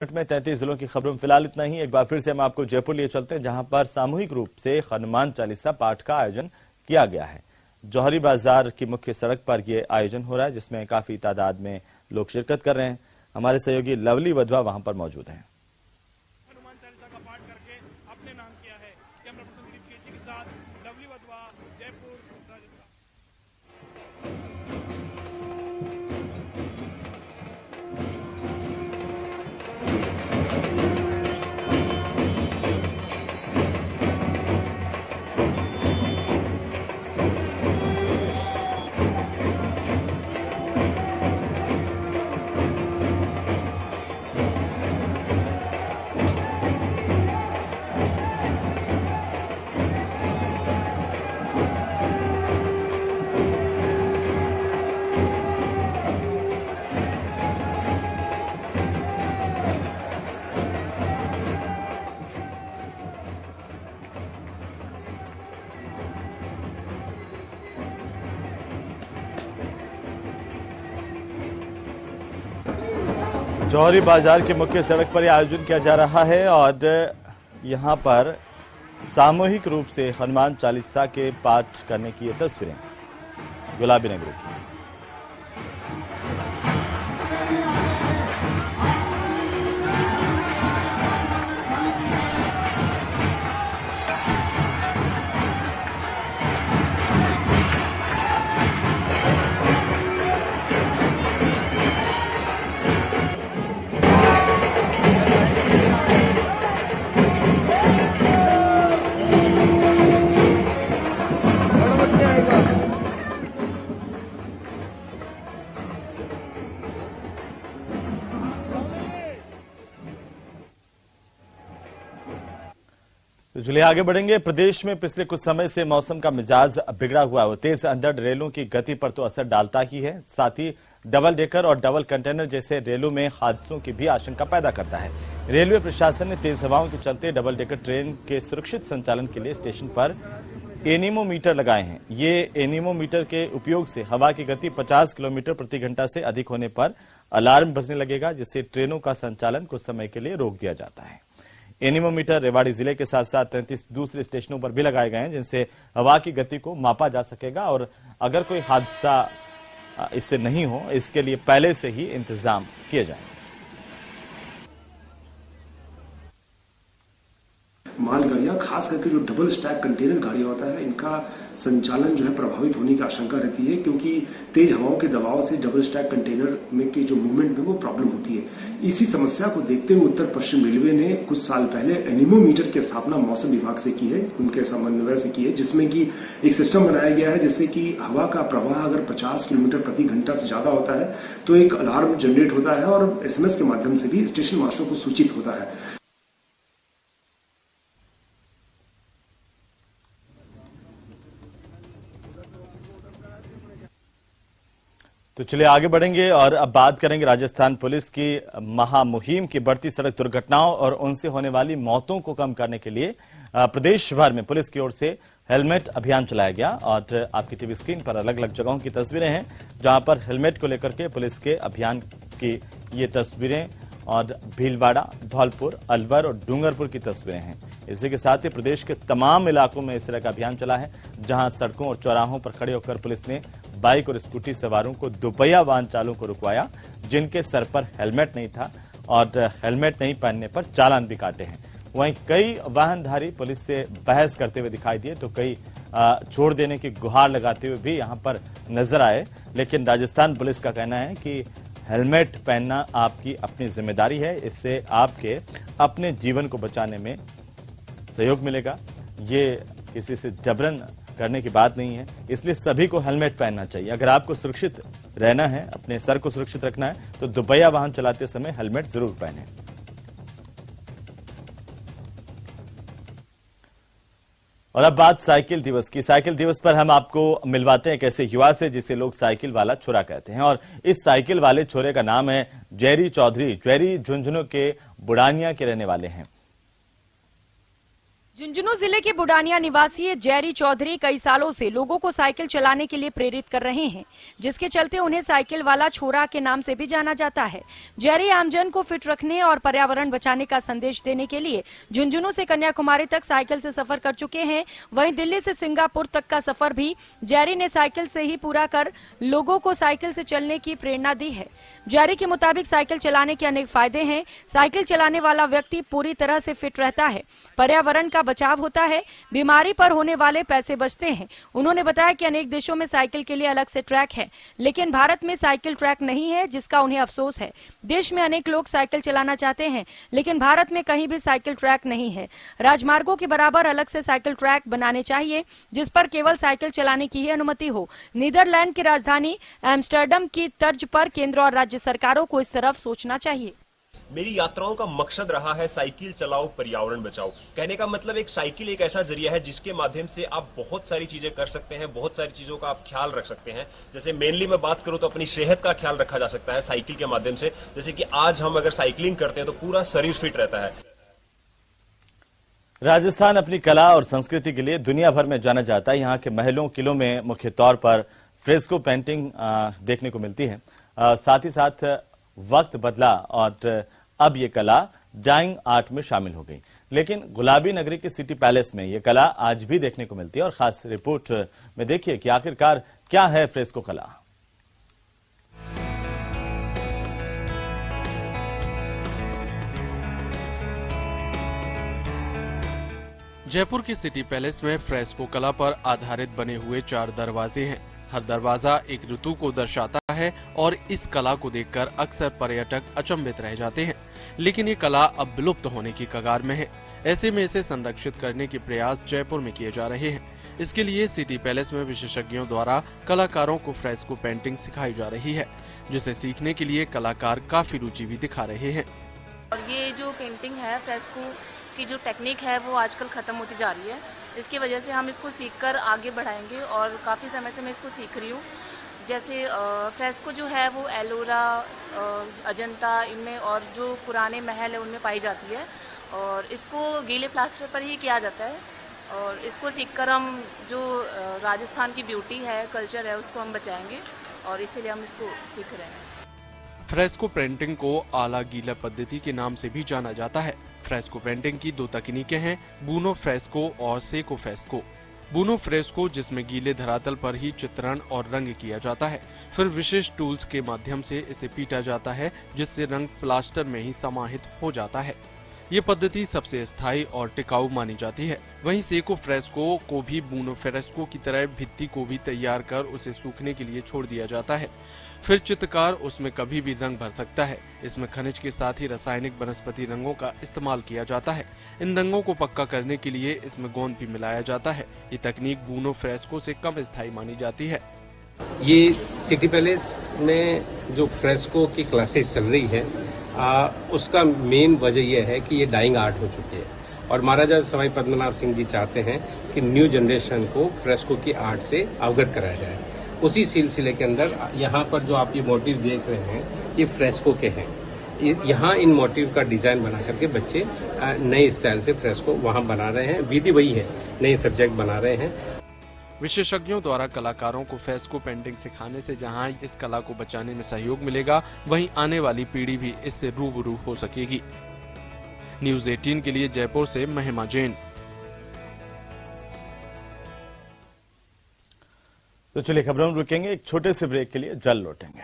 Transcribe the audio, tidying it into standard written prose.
में 33 जिलों की खबरों में फिलहाल इतना ही। एक बार फिर से हम आपको जयपुर लिए चलते हैं, जहां पर सामूहिक रूप से हनुमान चालीसा पाठ का आयोजन किया गया है। जौहरी बाजार की मुख्य सड़क पर यह आयोजन हो रहा है, जिसमें काफी तादाद में लोग शिरकत कर रहे हैं। हमारे सहयोगी लवली वधवा वहां पर मौजूद हैं। हनुमान चालीसा का पाठ करके अपने नाम किया है। कैमरा पर्सन दिलीप केची के साथ लवली वधवा, जयपुर, राजस्थान। जौहरी बाजार के मुख्य सड़क पर यह आयोजन किया जा रहा है और यहां पर सामूहिक रूप से हनुमान चालीसा के पाठ करने की ये तस्वीरें गुलाबी नगरों की। तो चलिए आगे बढ़ेंगे। प्रदेश में पिछले कुछ समय से मौसम का मिजाज बिगड़ा हुआ है। तेज अंधड़ रेलों की गति पर तो असर डालता ही है, साथ ही डबल डेकर और डबल कंटेनर जैसे रेलों में हादसों की भी आशंका पैदा करता है। रेलवे प्रशासन ने तेज हवाओं के चलते डबल डेकर ट्रेन के सुरक्षित संचालन के लिए स्टेशन पर एनीमोमीटर लगाए हैं। ये एनीमोमीटर के उपयोग से हवा की गति 50 किलोमीटर प्रति घंटा से अधिक होने पर अलार्म बजने लगेगा, जिससे ट्रेनों का संचालन कुछ समय के लिए रोक दिया जाता है। एनीमोमीटर रेवाड़ी जिले के साथ साथ 33 दूसरे स्टेशनों पर भी लगाए गए हैं, जिनसे हवा की गति को मापा जा सकेगा और अगर कोई हादसा इससे नहीं हो, इसके लिए पहले से ही इंतजाम किए जाएंगे। मालगाड़ियां, खास करके जो डबल स्टैक कंटेनर गाड़ियां होता है, इनका संचालन जो है प्रभावित होने की आशंका रहती है, क्योंकि तेज हवाओं के दबाव से डबल स्टैक कंटेनर में की जो मूवमेंट में वो प्रॉब्लम होती है। इसी समस्या को देखते हुए उत्तर पश्चिम रेलवे ने कुछ साल पहले एनीमोमीटर की स्थापना मौसम विभाग से की है, उनके समन्वय से की है, जिसमें कि एक सिस्टम बनाया गया है जिससे कि हवा का प्रवाह अगर 50 किलोमीटर प्रति घंटा से ज्यादा होता है तो एक अलार्म जनरेट होता है और SMS के माध्यम से भी स्टेशन मास्टरों को सूचित होता है। तो चलिए आगे बढ़ेंगे और अब बात करेंगे राजस्थान पुलिस की महामुहिम की बढ़ती सड़क दुर्घटनाओं और उनसे होने वाली मौतों को कम करने के लिए प्रदेश भर में पुलिस की ओर से हेलमेट अभियान चलाया गया। और आपकी टीवी स्क्रीन पर अलग अलग जगहों की तस्वीरें हैं, जहां पर हेलमेट को लेकर के पुलिस के अभियान की ये तस्वीरें और भीलवाड़ा, धौलपुर, अलवर और डूंगरपुर की तस्वीरें हैं। इसी के साथ ही प्रदेश के तमाम इलाकों में इस तरह का अभियान चला है, जहां सड़कों और चौराहों पर खड़े होकर पुलिस ने बाइक और स्कूटी सवारों को, दोपहिया वाहन चालकों को रुकवाया, जिनके सर पर हेलमेट नहीं था और हेलमेट नहीं पहनने पर चालान भी काटे हैं। वहीं कई वाहनधारी पुलिस से बहस करते हुए दिखाई दिए, तो कई छोड़ देने की गुहार लगाते हुए भी यहां पर नजर आए। लेकिन राजस्थान पुलिस का कहना है कि हेलमेट पहनना आपकी अपनी जिम्मेदारी है, इससे आपके अपने जीवन को बचाने में सहयोग मिलेगा। ये किसी से जबरन करने की बात नहीं है, इसलिए सभी को हेलमेट पहनना चाहिए। अगर आपको सुरक्षित रहना है, अपने सर को सुरक्षित रखना है, तो दोपहिया वाहन चलाते समय हेलमेट जरूर पहनें। और अब बात साइकिल दिवस की। साइकिल दिवस पर हम आपको मिलवाते हैं एक ऐसे युवा से जिसे लोग साइकिल वाला छोरा कहते हैं, और इस साइकिल वाले छोरे का नाम है जेरी चौधरी। जेरी झुंझुनू के बुढ़ानिया के रहने वाले हैं। झुंझुनू जिले के बुडानिया निवासी जेरी चौधरी कई सालों से लोगों को साइकिल चलाने के लिए प्रेरित कर रहे हैं, जिसके चलते उन्हें साइकिल वाला छोरा के नाम से भी जाना जाता है। जेरी आमजन को फिट रखने और पर्यावरण बचाने का संदेश देने के लिए झुंझुनू से कन्याकुमारी तक साइकिल से सफर कर चुके हैं। वहीं दिल्ली से सिंगापुर तक का सफर भी जेरी ने साइकिल से ही पूरा कर लोगों को साइकिल से चलने की प्रेरणा दी है। जेरी के मुताबिक साइकिल चलाने के अनेक फायदे हैं। साइकिल चलाने वाला व्यक्ति पूरी तरह से फिट रहता है, पर्यावरण का बचाव होता है, बीमारी पर होने वाले पैसे बचते हैं। उन्होंने बताया कि अनेक देशों में साइकिल के लिए अलग से ट्रैक है, लेकिन भारत में साइकिल ट्रैक नहीं है, जिसका उन्हें अफसोस है। देश में अनेक लोग साइकिल चलाना चाहते हैं, लेकिन भारत में कहीं भी साइकिल ट्रैक नहीं है। राजमार्गों के बराबर अलग से साइकिल ट्रैक बनाने चाहिए, जिस पर केवल साइकिल चलाने की ही अनुमति हो। नीदरलैंड की राजधानी एम्स्टर्डम की तर्ज पर केंद्र और राज्य सरकारों को इस तरफ सोचना चाहिए। मेरी यात्राओं का मकसद रहा है साइकिल चलाओ पर्यावरण बचाओ। कहने का मतलब एक साइकिल एक ऐसा जरिया है जिसके माध्यम से आप बहुत सारी चीजें कर सकते हैं, बहुत सारी चीजों का आप ख्याल रख सकते हैं। जैसे मेनली मैं बात करूं तो अपनी सेहत का ख्याल रखा जा सकता है साइकिल के माध्यम से। जैसे कि आज हम अगर साइकिलिंग करते हैं तो पूरा शरीर फिट रहता है। राजस्थान अपनी कला और संस्कृति के लिए दुनिया भर में जाना जाता है। यहाँ के महलों किलों में मुख्य तौर पर फ्रेस्को पेंटिंग देखने को मिलती है। साथ ही साथ वक्त बदला और अब ये कला डाइंग आर्ट में शामिल हो गई, लेकिन गुलाबी नगरी के सिटी पैलेस में ये कला आज भी देखने को मिलती है। और खास रिपोर्ट में देखिए कि आखिरकार क्या है फ्रेस्को कला। जयपुर के सिटी पैलेस में फ्रेस्को कला पर आधारित बने हुए 4 दरवाजे हैं। हर दरवाजा एक ऋतु को दर्शाता है और इस कला को देखकर अक्सर पर्यटक अचंभित रह जाते हैं, लेकिन ये कला अब विलुप्त होने की कगार में है। ऐसे में इसे संरक्षित करने के प्रयास जयपुर में किए जा रहे हैं। इसके लिए सिटी पैलेस में विशेषज्ञों द्वारा कलाकारों को फ्रेस्को पेंटिंग सिखाई जा रही है, जिसे सीखने के लिए कलाकार काफी रुचि भी दिखा रहे हैं। और ये जो पेंटिंग है, फ्रेस्को की जो टेक्निक है वो आजकल ख़त्म होती जा रही है। इसकी वजह से हम इसको सीखकर आगे बढ़ाएंगे और काफ़ी समय से मैं इसको सीख रही हूँ। जैसे फ्रेस्को जो है वो एलोरा, अजंता इनमें और जो पुराने महल है उनमें पाई जाती है, और इसको गीले प्लास्टर पर ही किया जाता है। और इसको सीखकर हम जो राजस्थान की ब्यूटी है, कल्चर है, उसको हम बचाएंगे, और इसीलिए हम इसको सीख रहे हैं। फ्रेस्को पेंटिंग को आला गीला पद्धति के नाम से भी जाना जाता है। फ्रेस्को पेंटिंग की 2 तकनीकें हैं, बूनो फ्रेस्को और सेको फ्रेस्को। बूनो फ्रेस्को जिसमें गीले धरातल पर ही चित्रण और रंग किया जाता है, फिर विशेष टूल्स के माध्यम से इसे पीटा जाता है, जिससे रंग प्लास्टर में ही समाहित हो जाता है। ये पद्धति सबसे स्थायी और टिकाऊ मानी जाती है। वहीं सेको फ्रेस्को को भी बूनो फ्रेस्को की तरह भित्ति को भी तैयार कर उसे सूखने के लिए छोड़ दिया जाता है। फिर चित्रकार उसमें कभी भी रंग भर सकता है। इसमें खनिज के साथ ही रासायनिक वनस्पति रंगों का इस्तेमाल किया जाता है। इन रंगों को पक्का करने के लिए इसमें गोंद भी मिलाया जाता है। ये तकनीक बूनो फ्रेस्को से कम स्थायी मानी जाती है। ये सिटी पैलेस में जो फ्रेस्को की क्लासेस चल रही है, उसका मेन वजह यह है कि ये डाइंग आर्ट हो चुकी है, और महाराजा सवाई पद्मनाभ सिंह जी चाहते हैं कि न्यू जनरेशन को फ्रेस्को की आर्ट से अवगत कराया जाए। उसी सिलसिले के अंदर यहाँ पर जो आप ये मोटिव देख रहे हैं, ये फ्रेस्को के हैं। यहाँ इन मोटिव का डिजाइन बना करके बच्चे नए स्टाइल से फ्रेस्को वहाँ बना रहे हैं। विधि वही है, नए सब्जेक्ट बना रहे हैं। विशेषज्ञों द्वारा कलाकारों को फ्रेस्को पेंटिंग सिखाने से जहां इस कला को बचाने में सहयोग मिलेगा, वहीं आने वाली पीढ़ी भी इससे रूबरू हो सकेगी। न्यूज़ 18 के लिए जयपुर से महिमा जैन। तो चलिए खबरों में रुकेंगे, एक छोटे से ब्रेक के लिए जल्द लौटेंगे।